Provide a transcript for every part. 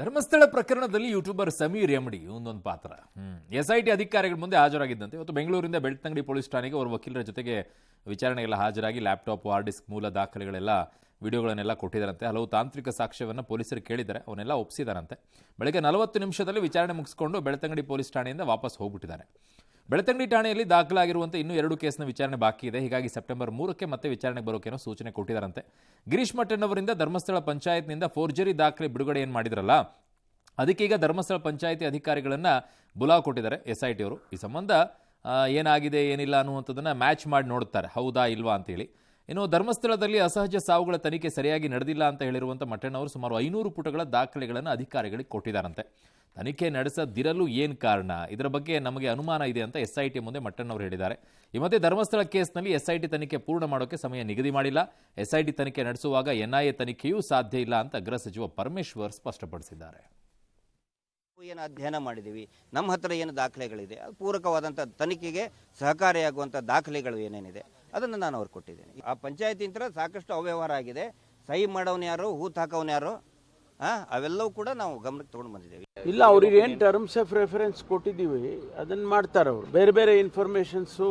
ಧರ್ಮಸ್ಥಳ ಪ್ರಕರಣದಲ್ಲಿ YouTuber Sameer MD ಒಂದೊಂದು ಪಾತ್ರ ಎಸ್ಐಟಿ ಅಧಿಕಾರಿಗಳ ಮುಂದೆ ಹಾಜರಾಗಿದ್ದಂತೆ ಇವತ್ತು ಬೆಂಗಳೂರಿನಿಂದ ಬೆಳ್ತಂಗಡಿ ಪೊಲೀಸ್ ಠಾಣೆಗೆ ಅವರ ವಕೀಲರ ಜೊತೆಗೆ ವಿಚಾರಣೆಗೆಲ್ಲ ಹಾಜರಾಗಿ ಲ್ಯಾಪ್ಟಾಪ್ ಹಾರ್ಡ್ ಡಿಸ್ಕ್ ಮೂಲ ದಾಖಲೆಗಳೆಲ್ಲ ವಿಡಿಯೋಗಳನ್ನೆಲ್ಲ ಕೊಟ್ಟಿದ್ದಾರಂತೆ. ಹಲವು ತಾಂತ್ರಿಕ ಸಾಕ್ಷ್ಯವನ್ನು ಪೊಲೀಸರು ಕೇಳಿದ್ದಾರೆ, ಅವನ್ನೆಲ್ಲ ಒಪ್ಪಿಸಿದಾರಂತೆ. ಬೆಳಗ್ಗೆ 40 ನಿಮಿಷದಲ್ಲಿ ವಿಚಾರಣೆ ಮುಗಿಸಿಕೊಂಡು ಬೆಳ್ತಂಗಡಿ ಪೊಲೀಸ್ ಠಾಣೆಯಿಂದ ವಾಪಸ್ ಹೋಗ್ಬಿಟ್ಟಿದ್ದಾರೆ. ಬೆಳ್ತಂಗಡಿ ಠಾಣೆಯಲ್ಲಿ ದಾಖಲಾಗಿರುವಂತೆ ಇನ್ನೂ 2 ಕೇಸ್ನ ವಿಚಾರಣೆ ಬಾಕಿ ಇದೆ. ಹೀಗಾಗಿ ಸೆಪ್ಟೆಂಬರ್ 3ಕ್ಕೆ ಮತ್ತೆ ವಿಚಾರಣೆಗೆ ಬರೋಕೇನೋ ಸೂಚನೆ ಕೊಟ್ಟಿದ್ದಾರಂತೆ. ಗಿರೀಶ್ ಮಟ್ಟನ್ ಅವರಿಂದ ಧರ್ಮಸ್ಥಳ ಪಂಚಾಯತ್ನಿಂದ ಫೋರ್ಜರಿ ದಾಖಲೆ ಬಿಡುಗಡೆ ಏನು ಮಾಡಿದ್ರಲ್ಲ, ಅದಕ್ಕೆ ಈಗ ಧರ್ಮಸ್ಥಳ ಪಂಚಾಯತಿ ಅಧಿಕಾರಿಗಳನ್ನ ಬುಲಾವ್ ಕೊಟ್ಟಿದ್ದಾರೆ ಎಸ್ಐಟಿ ಅವರು. ಈ ಸಂಬಂಧ ಏನಾಗಿದೆ ಏನಿಲ್ಲ ಅನ್ನುವಂಥದ್ದನ್ನು ಮ್ಯಾಚ್ ಮಾಡಿ ನೋಡುತ್ತಾರೆ, ಹೌದಾ ಇಲ್ವಾ ಅಂತೇಳಿ. ಇನ್ನು ಧರ್ಮಸ್ಥಳದಲ್ಲಿ ಅಸಹಜ ಸಾವುಗಳ ತನಿಖೆ ಸರಿಯಾಗಿ ನಡೆದಿಲ್ಲ ಅಂತ ಹೇಳಿರುವಂಥ ಮಟ್ಟಣ್ಣ ಅವರು ಸುಮಾರು 500 ಪುಟಗಳ ದಾಖಲೆಗಳನ್ನು ಅಧಿಕಾರಿಗಳಿಗೆ ಕೊಟ್ಟಿದ್ದಾರಂತೆ. ತನಿಖೆ ನಡೆಸದಿರಲು ಏನು ಕಾರಣ, ಇದರ ಬಗ್ಗೆ ನಮಗೆ ಅನುಮಾನ ಇದೆ ಅಂತ ಎಸ್ಐಟಿ ಮುಂದೆ ಮಟ್ಟಣ್ಣ ಅವರು ಹೇಳಿದ್ದಾರೆ. ಈ ಮಧ್ಯೆ ಧರ್ಮಸ್ಥಳ ಕೇಸ್ನಲ್ಲಿ ಎಸ್ಐಟಿ ತನಿಖೆ ಪೂರ್ಣ ಮಾಡೋಕೆ ಸಮಯ ನಿಗದಿ ಮಾಡಿಲ್ಲ. ಎಸ್ಐಟಿ ತನಿಖೆ ನಡೆಸುವಾಗ ಎನ್ಐಎ ತನಿಖೆಯೂ ಸಾಧ್ಯ ಇಲ್ಲ ಅಂತ ಗೃಹ ಸಚಿವ ಪರಮೇಶ್ವರ್ ಸ್ಪಷ್ಟಪಡಿಸಿದ್ದಾರೆ. ಏನು ಅಧ್ಯಯನ ಮಾಡಿದ್ದೀವಿ, ನಮ್ಮ ಹತ್ರ ಏನು ದಾಖಲೆಗಳಿದೆ, ಅದು ಪೂರಕವಾದಂಥ ತನಿಖೆಗೆ ಸಹಕಾರಿಯಾಗುವಂಥ ದಾಖಲೆಗಳು ಏನೇನಿದೆ ಅದನ್ನು ನಾನು ಅವ್ರು ಕೊಟ್ಟಿದ್ದೇನೆ. ಆ ಪಂಚಾಯತಿಂದ ಸಾಕಷ್ಟು ಅವ್ಯವಹಾರ ಆಗಿದೆ. ಸಹಿ ಮಾಡೋನು ಯಾರು, ಹೂತು ಹಾಕೋನು ಯಾರು, ಅವೆಲ್ಲವೂ ಕೂಡ ನಾವು ಗಮನಕ್ಕೆ ತೊಗೊಂಡು ಬಂದಿದ್ದೇವೆ. ಇಲ್ಲ, ಅವ್ರಿಗೆ ಏನು ಟರ್ಮ್ಸ್ ಆಫ್ ರೆಫರೆನ್ಸ್ ಕೊಟ್ಟಿದ್ದೀವಿ ಅದನ್ನು ಮಾಡ್ತಾರೆ. ಅವರು ಬೇರೆ ಬೇರೆ ಇನ್ಫಾರ್ಮೇಷನ್ಸು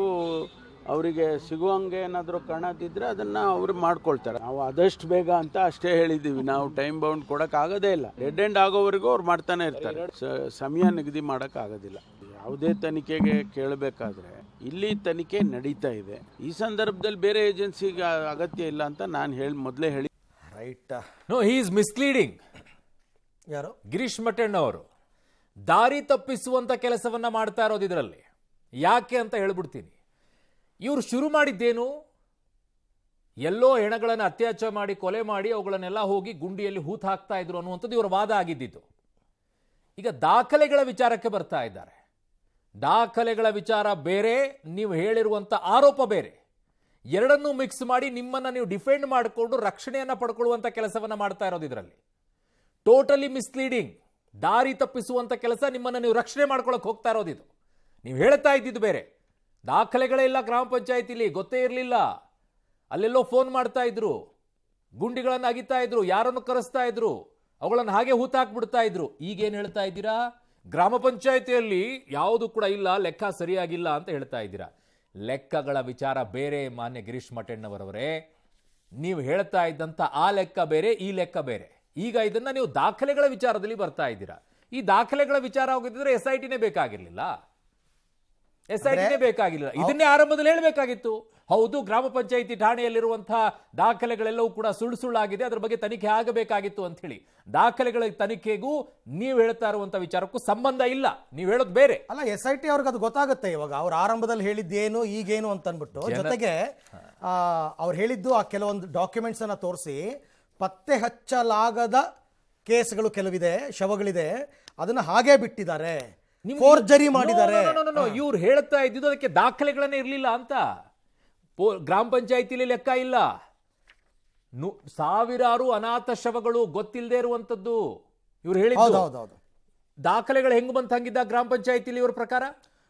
ಅವರಿಗೆ ಸಿಗುವಂಗೆ ಏನಾದರೂ ಕಾಣದಿದ್ರೆ ಅದನ್ನು ಅವರು ಮಾಡ್ಕೊಳ್ತಾರೆ. ನಾವು ಆದಷ್ಟು ಬೇಗ ಅಂತ ಅಷ್ಟೇ ಹೇಳಿದ್ದೀವಿ. ನಾವು ಟೈಮ್ ಬೌಂಡ್ ಕೊಡೋಕ್ಕಾಗೋದೇ ಇಲ್ಲ. ಡೆಡ್ ಎಂಡ್ ಆಗೋವರೆಗೂ ಅವ್ರು ಮಾಡ್ತಾನೆ ಇರ್ತಾರೆ. ಸಮಯ ನಿಗದಿ ಮಾಡೋಕ್ಕಾಗೋದಿಲ್ಲ. ಯಾವುದೇ ತನಿಖೆಗೆ ಕೇಳಬೇಕಾದ್ರೆ ಇಲ್ಲಿ ತನಿಖೆ ನಡೀತಾ ಇದೆ. ಈ ಸಂದರ್ಭದಲ್ಲಿ ಬೇರೆ ಏಜೆನ್ಸಿಗೆ ಅಗತ್ಯ ಇಲ್ಲ ಅಂತ ನಾನು ಮೊದಲೇ ಹೇಳಿ. Right. No, he is misleading. ಯಾರು? ಗಿರೀಶ್ ಮಟ್ಟಣ್ಣ ಅವರು ದಾರಿ ತಪ್ಪಿಸುವಂತ ಕೆಲಸವನ್ನ ಮಾಡ್ತಾ ಇರೋದು ಇದರಲ್ಲಿ. ಯಾಕೆ ಅಂತ ಹೇಳ್ಬಿಡ್ತೀನಿ. ಇವರು ಶುರು ಮಾಡಿದ್ದೇನು, ಎಲ್ಲೋ ಹೆಣಗಳನ್ನು ಅತ್ಯಾಚಾರ ಮಾಡಿ ಕೊಲೆ ಮಾಡಿ ಅವುಗಳನ್ನೆಲ್ಲ ಹೋಗಿ ಗುಂಡಿಯಲ್ಲಿ ಹೂತು ಹಾಕ್ತಾ ಇದ್ರು ಅನ್ನುವಂಥದ್ದು ಇವರ ವಾದ ಆಗಿದ್ದಿದ್ದು. ಈಗ ದಾಖಲೆಗಳ ವಿಚಾರಕ್ಕೆ ಬರ್ತಾ ಇದ್ದಾರೆ. ದಾಖಲೆಗಳ ವಿಚಾರ ಬೇರೆ, ನೀವು ಹೇಳಿರುವಂಥ ಆರೋಪ ಬೇರೆ. ಎರಡನ್ನೂ ಮಿಕ್ಸ್ ಮಾಡಿ ನಿಮ್ಮನ್ನ ನೀವು ಡಿಫೆಂಡ್ ಮಾಡಿಕೊಂಡು ರಕ್ಷಣೆಯನ್ನ ಪಡ್ಕೊಳ್ಳುವಂಥ ಕೆಲಸವನ್ನ ಮಾಡ್ತಾ ಇರೋದು ಇದರಲ್ಲಿ. ಟೋಟಲಿ ಮಿಸ್ಲೀಡಿಂಗ್, ದಾರಿ ತಪ್ಪಿಸುವಂಥ ಕೆಲಸ. ನಿಮ್ಮನ್ನ ನೀವು ರಕ್ಷಣೆ ಮಾಡ್ಕೊಳ್ಳೋಕೆ ಹೋಗ್ತಾ ಇರೋದು ಇದು. ನೀವು ಹೇಳ್ತಾ ಇದ್ದಿದ್ದು ಬೇರೆ. ದಾಖಲೆಗಳೇ ಇಲ್ಲ ಗ್ರಾಮ ಪಂಚಾಯತಿಲಿ, ಗೊತ್ತೇ ಇರಲಿಲ್ಲ. ಅಲ್ಲೆಲ್ಲೋ ಫೋನ್ ಮಾಡ್ತಾ ಇದ್ರು, ಗುಂಡಿಗಳನ್ನು ಅಗಿತಾ ಇದ್ರು, ಯಾರನ್ನು ಕರೆಸ್ತಾ ಇದ್ರು, ಅವುಗಳನ್ನು ಹಾಗೆ ಹೂತಾಕ್ಬಿಡ್ತಾ ಇದ್ರು. ಈಗೇನು ಹೇಳ್ತಾ ಇದ್ದೀರಾ? ಗ್ರಾಮ ಪಂಚಾಯತಿಯಲ್ಲಿ ಯಾವುದು ಕೂಡ ಇಲ್ಲ, ಲೆಕ್ಕ ಸರಿಯಾಗಿಲ್ಲ ಅಂತ ಹೇಳ್ತಾ ಇದ್ದೀರಾ. ಲೆಕ್ಕಗಳ ವಿಚಾರ ಬೇರೆ ಮಾನ್ಯ ಗಿರೀಶ್ ಮಟ್ಟಣ್ಣವರವರೇ. ನೀವು ಹೇಳ್ತಾ ಇದ್ದಂಥ ಆ ಲೆಕ್ಕ ಬೇರೆ, ಈ ಲೆಕ್ಕ ಬೇರೆ. ಈಗ ಇದನ್ನ ನೀವು ದಾಖಲೆಗಳ ವಿಚಾರದಲ್ಲಿ ಬರ್ತಾ ಇದ್ದೀರಾ. ಈ ದಾಖಲೆಗಳ ವಿಚಾರ ಹೋಗಿದ್ರೆ ಎಸ್ಐಟಿನೇ ಬೇಕಾಗಿರ್ಲಿಲ್ಲ. ಎಸ್ಐಟಿನೇ ಬೇಕಾಗಿಲ್ಲ. ಇದನ್ನೇ ಆರಂಭದಲ್ಲಿ ಹೇಳಬೇಕಾಗಿತ್ತು. ಹೌದು, ಗ್ರಾಮ ಪಂಚಾಯಿತಿ ಠಾಣೆಯಲ್ಲಿರುವಂತಹ ದಾಖಲೆಗಳೆಲ್ಲವೂ ಕೂಡ ಸುಳ್ಳಾಗಿದೆ, ಅದರ ಬಗ್ಗೆ ತನಿಖೆ ಆಗಬೇಕಾಗಿತ್ತು ಅಂತ ಹೇಳಿ. ದಾಖಲೆಗಳ ತನಿಖೆಗೂ ನೀವು ಹೇಳ್ತಾ ಇರುವಂತ ವಿಚಾರಕ್ಕೂ ಸಂಬಂಧ ಇಲ್ಲ. ನೀವು ಹೇಳೋದು ಬೇರೆ. ಅಲ್ಲ, ಎಸ್ಐಟಿ ಅವ್ರಿಗೆ ಅದು ಗೊತ್ತಾಗುತ್ತೆ. ಇವಾಗ ಅವ್ರು ಆರಂಭದಲ್ಲಿ ಹೇಳಿದ್ದೇನು ಈಗೇನು ಅಂತ ಅಂದ್ಬಿಟ್ಟು, ಜೊತೆಗೆ ಅವ್ರು ಹೇಳಿದ್ದು ಆ ಕೆಲವೊಂದು ಡಾಕ್ಯುಮೆಂಟ್ಸ್ ಅನ್ನ ತೋರಿಸಿ ಪತ್ತೆ ಹಚ್ಚಲಾಗದ ಕೇಸ್ಗಳು ಕೆಲವಿದೆ, ಶವಗಳಿದೆ, ಅದನ್ನ ಹಾಗೆ ಬಿಟ್ಟಿದ್ದಾರೆ, ಫೋರ್ಜರಿ ಮಾಡಿದ್ದಾರೆ. ಇವ್ರು ಹೇಳ್ತಾ ಇದ್ದಿದ್ದು ಅದಕ್ಕೆ ದಾಖಲೆಗಳನ್ನೇ ಇರಲಿಲ್ಲ ಅಂತ. ಗ್ರಾಮ ಪಂಚಾಯತಿಲಿ ಲೆಕ್ಕ ಇಲ್ಲ. ಸಾವಿರಾರು ಅನಾಥ ಶವಗಳು ಗೊತ್ತಿಲ್ಲದೆ ಇರುವಂತದ್ದು ಇವ್ರು ಹೇಳಿದ್ದು. ದಾಖಲೆಗಳು ಹೆಂಗ್ ಬಂತ ಹಂಗಿದ್ದ ಗ್ರಾಮ ಪಂಚಾಯತಿಲಿ ಇವ್ರ ಪ್ರಕಾರ.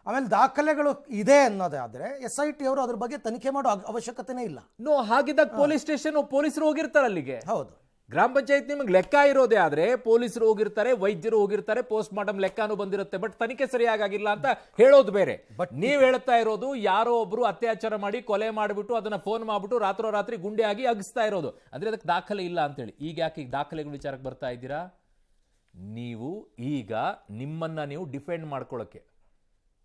ಆಮೇಲೆ ದಾಖಲೆಗಳು ಇದೆ ಅನ್ನೋದಾದ್ರೆ ಎಸ್ಐಟಿ ಅವರು ಅದ್ರ ಬಗ್ಗೆ ತನಿಖೆ ಮಾಡೋ ಅವಶ್ಯಕತೆನೇ ಇಲ್ಲ. ನೋ, ಹಾಗಿದ್ದಾಗ ಪೊಲೀಸ್ ಸ್ಟೇಷನ್ ಪೊಲೀಸರು ಹೋಗಿರ್ತಾರೆ ಅಲ್ಲಿಗೆ. ಹೌದು, ಗ್ರಾಮ ಪಂಚಾಯತ್ ನಿಮಗೆ ಲೆಕ್ಕ ಇರೋದೇ ಆದ್ರೆ ಪೊಲೀಸರು ಹೋಗಿರ್ತಾರೆ, ವೈದ್ಯರು ಹೋಗಿರ್ತಾರೆ, ಪೋಸ್ಟ್ ಮಾರ್ಟಮ್ ಲೆಕ್ಕನೂ ಬಂದಿರುತ್ತೆ. ಬಟ್ ತನಿಖೆ ಸರಿಯಾಗಿಲ್ಲ ಅಂತ ಹೇಳೋದು ಬೇರೆ. ಬಟ್ ನೀವ್ ಹೇಳ್ತಾ ಇರೋದು ಯಾರೋ ಒಬ್ರು ಅತ್ಯಾಚಾರ ಮಾಡಿ ಕೊಲೆ ಮಾಡಿಬಿಟ್ಟು ಅದನ್ನ ಫೋನ್ ಮಾಡ್ಬಿಟ್ಟು ರಾತ್ರೋರಾತ್ರಿ ಗುಂಡೆ ಆಗಿ ಅಗಿಸ್ತಾ ಇರೋದು, ಅಂದ್ರೆ ಅದಕ್ಕೆ ದಾಖಲೆ ಇಲ್ಲ ಅಂತೇಳಿ. ಈಗ ಯಾಕೆ ದಾಖಲೆಗಳ ವಿಚಾರಕ್ಕೆ ಬರ್ತಾ ಇದ್ದೀರಾ? ನೀವು ಈಗ ನಿಮ್ಮನ್ನ ನೀವು ಡಿಫೆಂಡ್ ಮಾಡ್ಕೊಳ್ಳೋಕೆ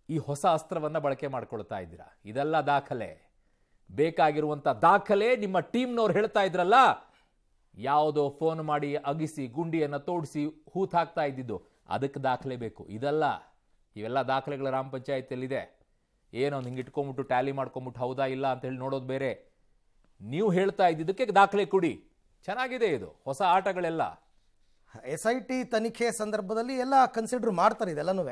ಈ ಹೊಸ ಅಸ್ತ್ರವನ್ನ ಬಳಕೆ ಮಾಡ್ಕೊಳ್ತಾ ಇದ್ದೀರಾ. ಇದೆಲ್ಲ ದಾಖಲೆ, ಬೇಕಾಗಿರುವಂತ ದಾಖಲೆ. ನಿಮ್ಮ ಟೀಮ್ನವ್ರು ಹೇಳ್ತಾ ಇದ್ರಲ್ಲ, ಯಾವುದೋ ಫೋನ್ ಮಾಡಿ ಅಗಿಸಿ ಗುಂಡಿಯನ್ನು ತೋಡಿಸಿ ಹೂತ್ ಹಾಕ್ತಾ ಇದ್ದಿದ್ದು, ಅದಕ್ಕೆ ದಾಖಲೆ ಬೇಕು. ಇದಲ್ಲ. ಇವೆಲ್ಲ ದಾಖಲೆಗಳ ಗ್ರಾಮ ಪಂಚಾಯತಿಯಲ್ಲಿದೆ. ಏನೋ ಹಿಂಗೆ ಇಟ್ಕೊಂಡ್ಬಿಟ್ಟು ಟ್ಯಾಲಿ ಮಾಡ್ಕೊಂಬಿಟ್ಟು ಹೌದಾ ಇಲ್ಲ ಅಂತ ಹೇಳಿ ನೋಡೋದು ಬೇರೆ. ನೀವು ಹೇಳ್ತಾ ಇದ್ದಿದ್ದಕ್ಕೆ ದಾಖಲೆ ಕೊಡಿ. ಚೆನ್ನಾಗಿದೆ ಇದು, ಹೊಸ ಆಟಗಳೆಲ್ಲ. ಎಸ್ಐಟಿ ತನಿಖೆ ಸಂದರ್ಭದಲ್ಲಿ ಎಲ್ಲ ಕನ್ಸಿಡರ್ ಮಾಡ್ತಾರೆ. ಇದೆಲ್ಲನೂ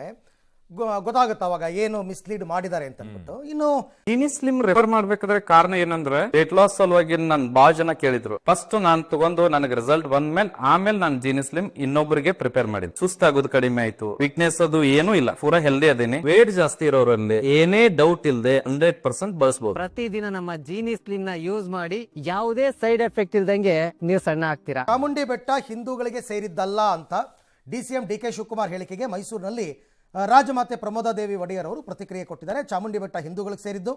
ಗೊತ್ತಾಗುತ್ತೆ ಅವಾಗ ಏನು ಮಿಸ್ಲೀಡ್ ಮಾಡಿದ್ದಾರೆ ಅಂತ ಅಂದ್ಬಿಟ್ಟು. ಇನ್ನು ಜೀನಿ ಸ್ಲಿಮ್ ರೆಫರ್ ಮಾಡ್ಬೇಕಾದ್ರೆ ಕಾರಣ ಏನಂದ್ರೆ ವೇಟ್ ಲಾಸ್ ಸಲುವಾಗಿ ನನ್ ಬಾಳ ಜನ ಕೇಳಿದ್ರು. ಫಸ್ಟ್ ನಾನ್ ತಗೊಂಡು ನನಗೆ ರಿಸಲ್ಟ್ ಬಂದ್ಮೇಲೆ ಆಮೇಲೆ ನಾನು ಜೀನಿ ಸ್ಲಿಮ್ ಇನ್ನೊಬ್ಬರಿಗೆ ಪ್ರಿಪೇರ್ ಮಾಡಿದ್. ಸುಸ್ತಾಗೋದು ಕಡಿಮೆ ಆಯ್ತು, ವೀಕ್ನೆಸ್ ಅದು ಏನೂ ಇಲ್ಲ, ಪೂರಾ ಹೆಲ್ದಿ ಅದೇನೆ. ವೇಟ್ ಜಾಸ್ತಿ ಇರೋರಲ್ಲಿ ಏನೇ ಡೌಟ್ ಇಲ್ಲದೆ 100% ಬಳಸಬಹುದು. ಪ್ರತಿದಿನ ನಮ್ಮ ಜೀನಿ ಸ್ಲಿಮ್ ನ ಯೂಸ್ ಮಾಡಿ ಯಾವುದೇ ಸೈಡ್ ಎಫೆಕ್ಟ್ ಇಲ್ದಂಗೆ ನೀವು ಸಣ್ಣ ಆಗ್ತೀರಾ. ಚಾಮುಂಡಿ ಬೆಟ್ಟ ಹಿಂದೂಗಳಿಗೆ ಸೇರಿದ್ದಲ್ಲ ಅಂತ DCM DK ಶಿವಕುಮಾರ್ ಹೇಳಿಕೆಗೆ ಮೈಸೂರಿನಲ್ಲಿ ರಾಜಮಾತೆ ಪ್ರಮೋದಾದೇವಿ ಒಡೆಯರ್ ಅವರು ಪ್ರತಿಕ್ರಿಯೆ ಕೊಟ್ಟಿದ್ದಾರೆ. ಚಾಮುಂಡಿ ಬೆಟ್ಟ ಹಿಂದೂಗಳಿಗೆ ಸೇರಿದ್ದು,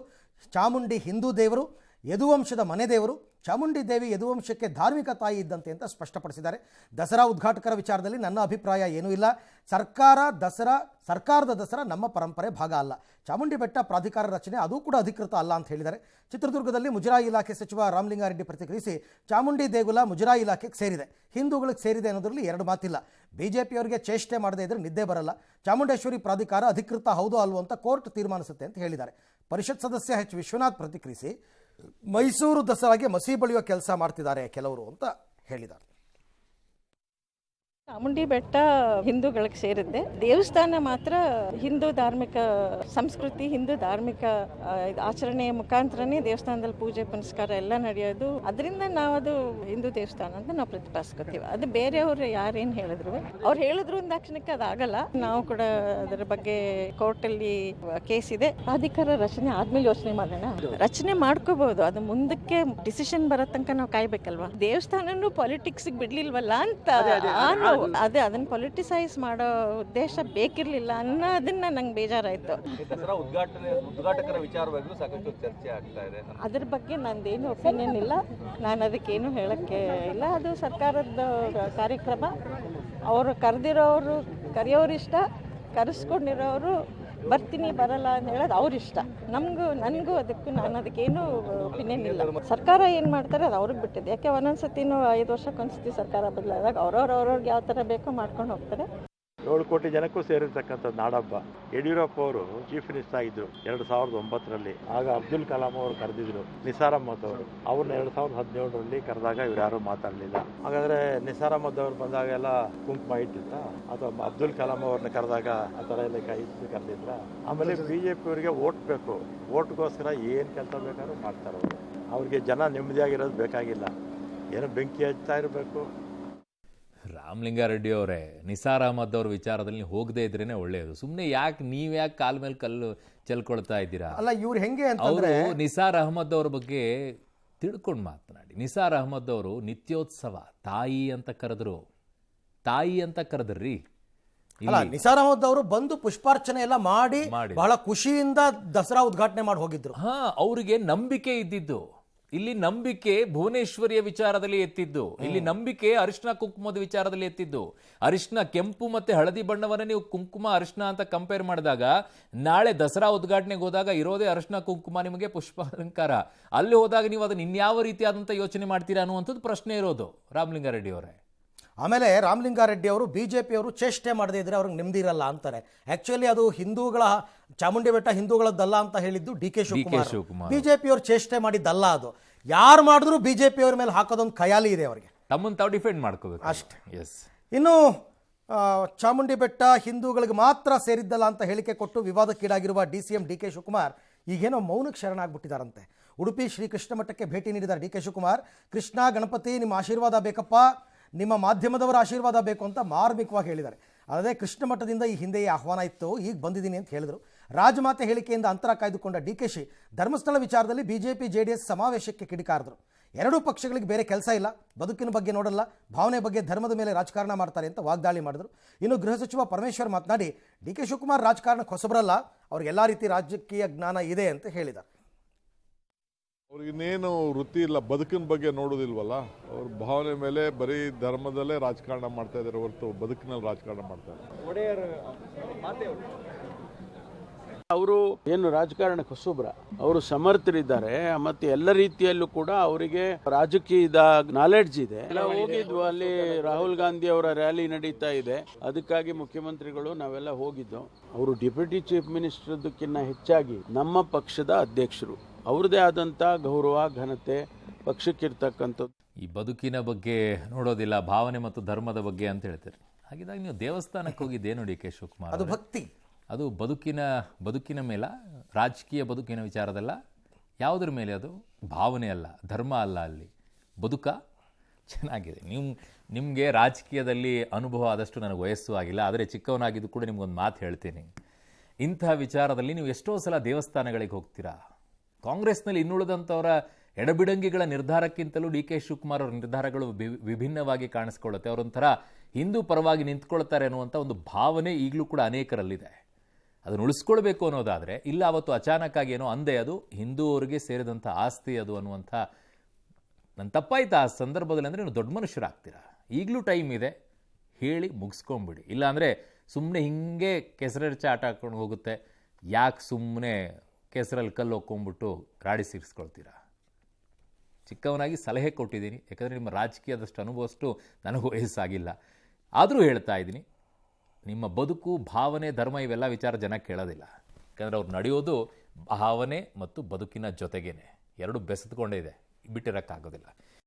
ಚಾಮುಂಡಿ ಹಿಂದೂ ದೇವರು, ಯದುವಂಶದ ಮನೆ ದೇವರು, ಚಾಮುಂಡಿ ದೇವಿ ಯದುವಂಶಕ್ಕೆ ಧಾರ್ಮಿಕ ತಾಯಿ ಇದ್ದಂತೆ ಅಂತ ಸ್ಪಷ್ಟಪಡಿಸಿದ್ದಾರೆ. ದಸರಾ ಉದ್ಘಾಟಕರ ವಿಚಾರದಲ್ಲಿ ನನ್ನ ಅಭಿಪ್ರಾಯ ಏನೂ ಇಲ್ಲ. ಸರ್ಕಾರದ ದಸರಾ ನಮ್ಮ ಪರಂಪರೆ ಭಾಗ ಅಲ್ಲ. ಚಾಮುಂಡಿ ಬೆಟ್ಟ ಪ್ರಾಧಿಕಾರ ರಚನೆ ಅದು ಕೂಡ ಅಧಿಕೃತ ಅಲ್ಲ ಅಂತ ಹೇಳಿದ್ದಾರೆ. ಚಿತ್ರದುರ್ಗದಲ್ಲಿ ಮುಜರಾಯಿ ಇಲಾಖೆ ಸಚಿವ ರಾಮಲಿಂಗಾರೆಡ್ಡಿ ಪ್ರತಿಕ್ರಿಯಿಸಿ, ಚಾಮುಂಡಿ ದೇಗುಲ ಮುಜರಾಯಿ ಇಲಾಖೆಗೆ ಸೇರಿದೆ, ಹಿಂದೂಗಳಿಗೆ ಸೇರಿದೆ ಅನ್ನೋದ್ರಲ್ಲಿ ಎರಡು ಮಾತಿಲ್ಲ. ಬಿಜೆಪಿಯವರಿಗೆ ಚೇಷ್ಟೆ ಮಾಡದೇ ಇದ್ರೆ ನಿದ್ದೆ ಬರಲ್ಲ. ಚಾಮುಂಡೇಶ್ವರಿ ಪ್ರಾಧಿಕಾರ ಅಧಿಕೃತ ಹೌದೋ ಅಲ್ವೋ ಅಂತ ಕೋರ್ಟ್ ತೀರ್ಮಾನಿಸುತ್ತೆ ಅಂತ ಹೇಳಿದ್ದಾರೆ. ಪರಿಷತ್ ಸದಸ್ಯ ಎಚ್ ವಿಶ್ವನಾಥ್ ಪ್ರತಿಕ್ರಿಯಿಸಿ, ಮೈಸೂರು ದಸರಾಗೆ ಮಸಿ ಬಳಿಯುವ ಕೆಲಸ ಮಾಡ್ತಿದ್ದಾರೆ ಕೆಲವರು ಅಂತ ಹೇಳಿದ್ದಾರೆ. ಚಾಮುಂಡಿ ಬೆಟ್ಟ ಹಿಂದೂಗಳಿಗೆ ಸೇರಿದ್ದೆ. ದೇವಸ್ಥಾನ ಮಾತ್ರ ಹಿಂದೂ ಧಾರ್ಮಿಕ ಸಂಸ್ಕೃತಿ, ಹಿಂದೂ ಧಾರ್ಮಿಕ ಆಚರಣೆಯ ಮುಖಾಂತರನೇ ದೇವಸ್ಥಾನದಲ್ಲಿ ಪೂಜೆ ಪುನಸ್ಕಾರ ಎಲ್ಲ ನಡೆಯೋದು. ಅದರಿಂದ ನಾವು ಅದು ಹಿಂದೂ ದೇವಸ್ಥಾನ ಅಂತ ನಾವು ಪ್ರತಿಪಾದಿಸ್ಕೊತೀವಿ. ಅದು ಬೇರೆಯವರು ಯಾರೇನು ಹೇಳಿದ್ರು, ಅವ್ರು ಹೇಳಿದ್ರು ಅಂದಾಕ್ಷಣಕ್ಕೆ ಅದಾಗಲ್ಲ. ನಾವು ಕೂಡ ಅದರ ಬಗ್ಗೆ ಕೋರ್ಟಲ್ಲಿ ಕೇಸ್ ಇದೆ. ಪ್ರಾಧಿಕಾರ ರಚನೆ ಆದ್ಮೇಲೆ ಯೋಚನೆ ಮಾಡೋಣ. ರಚನೆ ಮಾಡ್ಕೋಬಹುದು, ಅದು ಮುಂದಕ್ಕೆ ಡಿಸಿಷನ್ ಬರೋ ತನಕ ನಾವು ಕಾಯ್ಬೇಕಲ್ವಾ. ದೇವಸ್ಥಾನನು ಪಾಲಿಟಿಕ್ಸ್ ಬಿಡ್ಲಿಲ್ವಲ್ಲ ಅಂತ ಅದೇ ಅದನ್ನ ಪೊಲಿಟಿಸೈಸ್ ಮಾಡೋ ಉದ್ದೇಶ ಬೇಕಿರ್ಲಿಲ್ಲ ಅನ್ನೋದನ್ನ ನಂಗೆ ಬೇಜಾರಾಯ್ತು. ಉದ್ಘಾಟಕರ ವಿಚಾರವಾಗ್ಲೂ ಸಾಕಷ್ಟು ಚರ್ಚೆ ಆಗ್ತಾ ಇದೆ. ಅದ್ರ ಬಗ್ಗೆ ನಂದೇನು ಒಪಿನಿಯನ್ ಇಲ್ಲ, ನಾನು ಅದಕ್ಕೇನು ಹೇಳಕ್ಕೆ ಇಲ್ಲ. ಅದು ಸರ್ಕಾರದ ಕಾರ್ಯಕ್ರಮ. ಅವರು ಕರೆಯೋರು ಇಷ್ಟ, ಕರೆಸ್ಕೊಂಡಿರೋರು ಬರ್ತೀನಿ ಬರಲ್ಲ ಅಂತ ಹೇಳೋದು ಅವ್ರಿಷ್ಟ. ನನಗೂ ಅದಕ್ಕೂ ನಾನು ಅದಕ್ಕೇನು ಒಪಿನಿಯನ್ ಇಲ್ಲ. ಸರ್ಕಾರ ಏನು ಮಾಡ್ತಾರೆ ಅದು ಅವ್ರಿಗೆ ಬಿಟ್ಟಿದೆ. ಯಾಕೆ ಒಂದೊಂದ್ಸತಿನೂ 5 ವರ್ಷಕ್ಕೊಂದ್ಸತಿ ಸರ್ಕಾರ ಬದಲಾದಾಗ ಅವ್ರವ್ರಿಗೆ ಯಾವ ಥರ ಬೇಕೋ ಮಾಡ್ಕೊಂಡು ಹೋಗ್ತಾರೆ. 7 ಕೋಟಿ ಜನಕ್ಕೂ ಸೇರಿರ್ತಕ್ಕಂಥ ನಾಡಹಬ್ಬ. ಯಡಿಯೂರಪ್ಪ ಅವರು ಚೀಫ್ ಮಿನಿಸ್ಟರ್ ಆಗಿದ್ರು 2009ರಲ್ಲಿ. ಆಗ ಅಬ್ದುಲ್ ಕಲಾಂ ಅವರು ಕರೆದಿದ್ರು ನಿಸಾರ್ ಅಹಮದ್ ಅವರು. ಅವ್ರನ್ನ 2017ರಲ್ಲಿ ಕರೆದಾಗ ಇವ್ರು ಯಾರು ಮಾತಾಡಲಿಲ್ಲ. ಹಾಗಾದ್ರೆ ನಿಸಾರ್ ಅಹಮದ್ ಅವರು ಬಂದಾಗೆಲ್ಲ ಕುಂಕುಮ ಇಟ್ಟಿತ್ತ, ಅಥವಾ ಅಬ್ದುಲ್ ಕಲಾಂ ಅವ್ರನ್ನ ಕರೆದಾಗ ಆ ಥರ ಎಲ್ಲ ಕೈ ಇಟ್ಟು ಕರೆದಿದ್ರ? ಆಮೇಲೆ BJP ಅವರಿಗೆ ಓಟ್ ಬೇಕು, ಓಟ್ಗೋಸ್ಕರ ಏನು ಕೆಲಸ ಬೇಕಾದ್ರೂ ಮಾಡ್ತಾರೆ ಅವರು. ಅವ್ರಿಗೆ ಜನ ನೆಮ್ಮದಿಯಾಗಿರೋದು ಬೇಕಾಗಿಲ್ಲ, ಏನೋ ಬೆಂಕಿ ಹಚ್ತಾ ಇರಬೇಕು. ರಾಮಲಿಂಗಾರೆಡ್ಡಿ ಅವರೇ, ನಿಸಾರ್ ಅಹಮದ್ ಅವ್ರ ವಿಚಾರದಲ್ಲಿ ನೀವು ಹೋಗದೇ ಇದ್ರೇನೆ ಒಳ್ಳೆಯದು. ಸುಮ್ಮನೆ ನೀವ್ಯಾಕೆ ಕಾಲ ಮೇಲೆ ಕಲ್ಲು ಚೆಲ್ಕೊಳ್ತಾ ಇದ್ದೀರಾ? ಅಲ್ಲ, ಇವ್ರು ಹೆಂಗೆ ಅವರು ನಿಸಾರ್ ಅಹಮದ್ ಅವ್ರ ಬಗ್ಗೆ ತಿಳ್ಕೊಂಡು ಮಾತನಾಡಿ. ನಿಸಾರ್ ಅಹಮದ್ ಅವರು ನಿತ್ಯೋತ್ಸವ ತಾಯಿ ಅಂತ ಕರೆದ್ರಿ. ಅಲ್ಲ, ನಿಸಾರ್ ಅಹಮದ್ ಅವರು ಬಂದು ಪುಷ್ಪಾರ್ಚನೆ ಎಲ್ಲ ಮಾಡಿ ಬಹಳ ಖುಷಿಯಿಂದ ದಸರಾ ಉದ್ಘಾಟನೆ ಮಾಡಿ ಹೋಗಿದ್ರು. ಅವರಿಗೆ ನಂಬಿಕೆ ಇದ್ದಿದ್ದು. ಇಲ್ಲಿ ನಂಬಿಕೆ ಭುವನೇಶ್ವರಿಯ ವಿಚಾರದಲ್ಲಿ ಎತ್ತಿದ್ದು, ಇಲ್ಲಿ ನಂಬಿಕೆ ಅರಿಶಿನ ಕುಂಕುಮದ ವಿಚಾರದಲ್ಲಿ ಎತ್ತಿದ್ದು. ಅರಿಶಿನ ಕೆಂಪು ಮತ್ತೆ ಹಳದಿ ಬಣ್ಣವನ್ನ ನೀವು ಕುಂಕುಮ ಅರಿಶಿನ ಅಂತ ಕಂಪೇರ್ ಮಾಡಿದಾಗ, ನಾಳೆ ದಸರಾ ಉದ್ಘಾಟನೆಗೆ ಹೋದಾಗ ಇರೋದೇ ಅರಿಶಿನ ಕುಂಕುಮ, ನಿಮಗೆ ಪುಷ್ಪ ಅಲಂಕಾರ. ಅಲ್ಲಿ ಹೋದಾಗ ನೀವು ಅದನ್ನ ಇನ್ಯಾವ ರೀತಿಯಾದಂಥ ಯೋಚನೆ ಮಾಡ್ತೀರಾ ಅನ್ನುವಂಥದ್ದು ಪ್ರಶ್ನೆ ಇರೋದು ರಾಮಲಿಂಗಾರೆಡ್ಡಿ ಅವರೇ. ಆಮೇಲೆ ರಾಮಲಿಂಗಾರೆಡ್ಡಿ ಅವರು ಬಿಜೆಪಿಯವರು ಚೇಷ್ಟೆ ಮಾಡದೇ ಇದ್ರೆ ಅವ್ರಿಗೆ ನೆಮ್ಮದಿ ಇರಲ್ಲ ಅಂತಾರೆ. ಆಕ್ಚುಲಿ ಅದು ಚಾಮುಂಡಿ ಬೆಟ್ಟ ಹಿಂದೂಗಳದ್ದಲ್ಲ ಅಂತ ಹೇಳಿದ್ದು DK ಶಿವಕುಮಾರ್. ಬಿಜೆಪಿಯವರು ಚೇಷ್ಟೆ ಮಾಡಿದ್ದಲ್ಲ, ಅದು ಯಾರು ಮಾಡಿದ್ರು ಬಿಜೆಪಿಯವರ ಮೇಲೆ ಹಾಕೋದೊಂದು ಖಯಾಲಿ ಇದೆ ಅವರಿಗೆ. ತಮ್ಮನ್ನು ತಾವು ಡಿಫೆಂಡ್ ಮಾಡ್ಕೋಬೇಕು ಅಷ್ಟೇ. ಇನ್ನು ಚಾಮುಂಡಿ ಬೆಟ್ಟ ಹಿಂದೂಗಳಿಗೆ ಮಾತ್ರ ಸೇರಿದ್ದಲ್ಲ ಅಂತ ಹೇಳಿಕೆ ಕೊಟ್ಟು ವಿವಾದಕ್ಕೀಡಾಗಿರುವ DCM DK ಶಿವಕುಮಾರ್ ಈಗೇನೋ ಮೌನಕ್ಕೆ ಶರಣಾಗ್ಬಿಟ್ಟಿದ್ದಾರಂತೆ. ಉಡುಪಿ ಶ್ರೀ ಕೃಷ್ಣ ಮಠಕ್ಕೆ ಭೇಟಿ ನೀಡಿದ್ದಾರೆ DK ಶಿವಕುಮಾರ್. ಕೃಷ್ಣ ಗಣಪತಿ ನಿಮ್ಮ ಆಶೀರ್ವಾದ ಬೇಕಪ್ಪ, ನಿಮ್ಮ ಮಾಧ್ಯಮದವರ ಆಶೀರ್ವಾದ ಬೇಕು ಅಂತ ಮಾರ್ಮಿಕವಾಗಿ ಹೇಳಿದ್ದಾರೆ. ಅಲ್ಲದೆ ಕೃಷ್ಣ ಮಠದಿಂದ ಈ ಹಿಂದೆಯೇ ಆಹ್ವಾನ ಇತ್ತು, ಈಗ ಬಂದಿದ್ದೀನಿ ಅಂತ ಹೇಳಿದರು. ರಾಜಮಾತೆ ಹೇಳಿಕೆಯಿಂದ ಅಂತರ ಕಾಯ್ದುಕೊಂಡ DKಶಿ ಧರ್ಮಸ್ಥಳ ವಿಚಾರದಲ್ಲಿ BJP JDS ಸಮಾವೇಶಕ್ಕೆ ಕಿಡಿಕಾರಿದ್ರು. ಎರಡೂ ಪಕ್ಷಗಳಿಗೆ ಬೇರೆ ಕೆಲಸ ಇಲ್ಲ, ಬದುಕಿನ ಬಗ್ಗೆ ನೋಡಲ್ಲ, ಭಾವನೆ ಬಗ್ಗೆ ಧರ್ಮದ ಮೇಲೆ ರಾಜಕಾರಣ ಮಾಡ್ತಾರೆ ಅಂತ ವಾಗ್ದಾಳಿ ಮಾಡಿದ್ರು. ಇನ್ನು ಗೃಹ ಸಚಿವ ಪರಮೇಶ್ವರ್ ಮಾತನಾಡಿ, DK ಶಿವಕುಮಾರ್ ರಾಜಕಾರಣಕ್ಕೆ ಹೊಸಬರಲ್ಲ, ಅವ್ರಿಗೆ ಎಲ್ಲ ರೀತಿ ರಾಜಕೀಯ ಜ್ಞಾನ ಇದೆ ಅಂತ ಹೇಳಿದ್ದಾರೆ. ಅವ್ರಿಗಿನ್ನೇನು ವೃತ್ತಿ ಇಲ್ಲ, ಬದುಕಿನ ಬಗ್ಗೆ ನೋಡೋದಿಲ್ವಲ್ಲ. ಅವ್ರ ಭಾವನೆ ಮೇಲೆ ಬರೀ ಧರ್ಮದಲ್ಲೇ ರಾಜಕಾರಣ ಮಾಡ್ತಾ ಇದ್ದಾರೆ ಹೊರತು ಬದುಕಿನಲ್ಲಿ ರಾಜಕಾರಣ ಮಾಡ್ತಾ ಇದ್ದಾರೆ. ಅವರು ಏನು ರಾಜಕಾರಣಕ್ಕೆ ಹೊಸಬ್ರ, ಅವರು ಸಮರ್ಥರಿದ್ದಾರೆ. ಮತ್ತೆ ಎಲ್ಲ ರೀತಿಯಲ್ಲೂ ಕೂಡ ಅವರಿಗೆ ರಾಜಕೀಯದ ನಾಲೆಡ್ಜ್ ಇದೆ. ಎಲ್ಲ ಹೋಗಿದ್ವು, ಅಲ್ಲಿ ರಾಹುಲ್ ಗಾಂಧಿ ಅವರ ರ್ಯಾಲಿ ನಡೀತಾ ಇದೆ, ಅದಕ್ಕಾಗಿ ಮುಖ್ಯಮಂತ್ರಿಗಳು ನಾವೆಲ್ಲ ಹೋಗಿದ್ದು. ಅವರು ಡೆಪ್ಯೂಟಿ ಚೀಫ್ ಮಿನಿಸ್ಟರ್ದಕ್ಕಿಂತ ಹೆಚ್ಚಾಗಿ ನಮ್ಮ ಪಕ್ಷದ ಅಧ್ಯಕ್ಷರು, ಅವ್ರದೇ ಆದಂಥ ಗೌರವ ಘನತೆ ಪಕ್ಷಕ್ಕಿರ್ತಕ್ಕಂಥದ್ದು. ಈ ಬದುಕಿನ ಬಗ್ಗೆ ನೋಡೋದಿಲ್ಲ, ಭಾವನೆ ಮತ್ತು ಧರ್ಮದ ಬಗ್ಗೆ ಅಂತ ಹೇಳ್ತಾರೆ. ಹಾಗಿದ್ದಾಗ ನೀವು ದೇವಸ್ಥಾನಕ್ಕೆ ಹೋಗಿದ್ದೇನು DK ಶಿವಕುಮಾರ್? ಅದು ಭಕ್ತಿ, ಅದು ಬದುಕಿನ ಮೇಲೆ, ರಾಜಕೀಯ ಬದುಕಿನ ವಿಚಾರದಲ್ಲ, ಯಾವುದ್ರ ಮೇಲೆ? ಅದು ಭಾವನೆ ಅಲ್ಲ, ಧರ್ಮ ಅಲ್ಲ, ಅಲ್ಲಿ ಬದುಕ. ಚೆನ್ನಾಗಿದೆ. ನಿಮಗೆ ರಾಜಕೀಯದಲ್ಲಿ ಅನುಭವ ಆದಷ್ಟು ನನಗೆ ವಯಸ್ಸು ಆಗಿಲ್ಲ, ಆದರೆ ಚಿಕ್ಕವನಾಗಿದ್ದು ಕೂಡ ನಿಮ್ಗೊಂದು ಮಾತು ಹೇಳ್ತೀನಿ. ಇಂತಹ ವಿಚಾರದಲ್ಲಿ ನೀವು ಎಷ್ಟೋ ಸಲ ದೇವಸ್ಥಾನಗಳಿಗೆ ಹೋಗ್ತೀರಾ. ಕಾಂಗ್ರೆಸ್ನಲ್ಲಿ ಇನ್ನುಳಿದಂಥವರ ಎಡಬಿಡಂಗಿಗಳ ನಿರ್ಧಾರಕ್ಕಿಂತಲೂ DK ಶಿವಕುಮಾರ್ ಅವರ ನಿರ್ಧಾರಗಳು ವಿಭಿನ್ನವಾಗಿ ಕಾಣಿಸ್ಕೊಳ್ಳುತ್ತೆ. ಅವರೊಂಥರ ಹಿಂದೂ ಪರವಾಗಿ ನಿಂತ್ಕೊಳ್ತಾರೆ ಅನ್ನುವಂಥ ಒಂದು ಭಾವನೆ ಈಗಲೂ ಕೂಡ ಅನೇಕರಲ್ಲಿದೆ. ಅದನ್ನು ಉಳಿಸ್ಕೊಳ್ಬೇಕು ಅನ್ನೋದಾದರೆ, ಇಲ್ಲ ಅವತ್ತು ಅಚಾನಕ್ಕಾಗಿ ಏನೋ ಅಂದೆ, ಅದು ಹಿಂದೂ ಅವರಿಗೆ ಸೇರಿದಂಥ ಆಸ್ತಿ ಅದು ಅನ್ನುವಂಥ, ನನ್ನ ತಪ್ಪಾಯ್ತು ಆ ಸಂದರ್ಭದಲ್ಲಿ ಅಂದರೆ ನೀವು ದೊಡ್ಡ ಮನುಷ್ಯರಾಗ್ತೀರಾ. ಈಗಲೂ ಟೈಮ್ ಇದೆ, ಹೇಳಿ ಮುಗಿಸ್ಕೊಂಬಿಡಿ. ಇಲ್ಲಾಂದರೆ ಸುಮ್ಮನೆ ಹಿಂಗೆ ಕೆಸರೆರ್ಚ ಆಟ ಹಾಕ್ಕೊಂಡು ಹೋಗುತ್ತೆ. ಯಾಕೆ ಸುಮ್ಮನೆ ಕೆಸರಲ್ಲಿ ಕಲ್ಲು ಹೊಕ್ಕೊಂಬಿಟ್ಟು ರಾಡಿ ಸಿರಿಸ್ಕೊಳ್ತೀರಾ? ಚಿಕ್ಕವನಾಗಿ ಸಲಹೆ ಕೊಟ್ಟಿದ್ದೀನಿ, ಯಾಕಂದರೆ ನಿಮ್ಮ ರಾಜಕೀಯದಷ್ಟು ಅನುಭವಷ್ಟು ನನಗೂ ವಯಸ್ಸಾಗಿಲ್ಲ. ಆದರೂ ಹೇಳ್ತಾ ಇದ್ದೀನಿ, ನಿಮ್ಮ ಬದುಕು, ಭಾವನೆ, ಧರ್ಮ ಇವೆಲ್ಲ ವಿಚಾರ ಜನ ಕೇಳೋದಿಲ್ಲ. ಯಾಕಂದರೆ ಅವ್ರು ನಡೆಯೋದು ಭಾವನೆ ಮತ್ತು ಬದುಕಿನ ಜೊತೆಗೇನೆ, ಎರಡು ಬೆಸೆದುಕೊಂಡೇ ಇದೆ, ಬಿಟ್ಟಿರೋಕ್ಕಾಗೋದಿಲ್ಲ.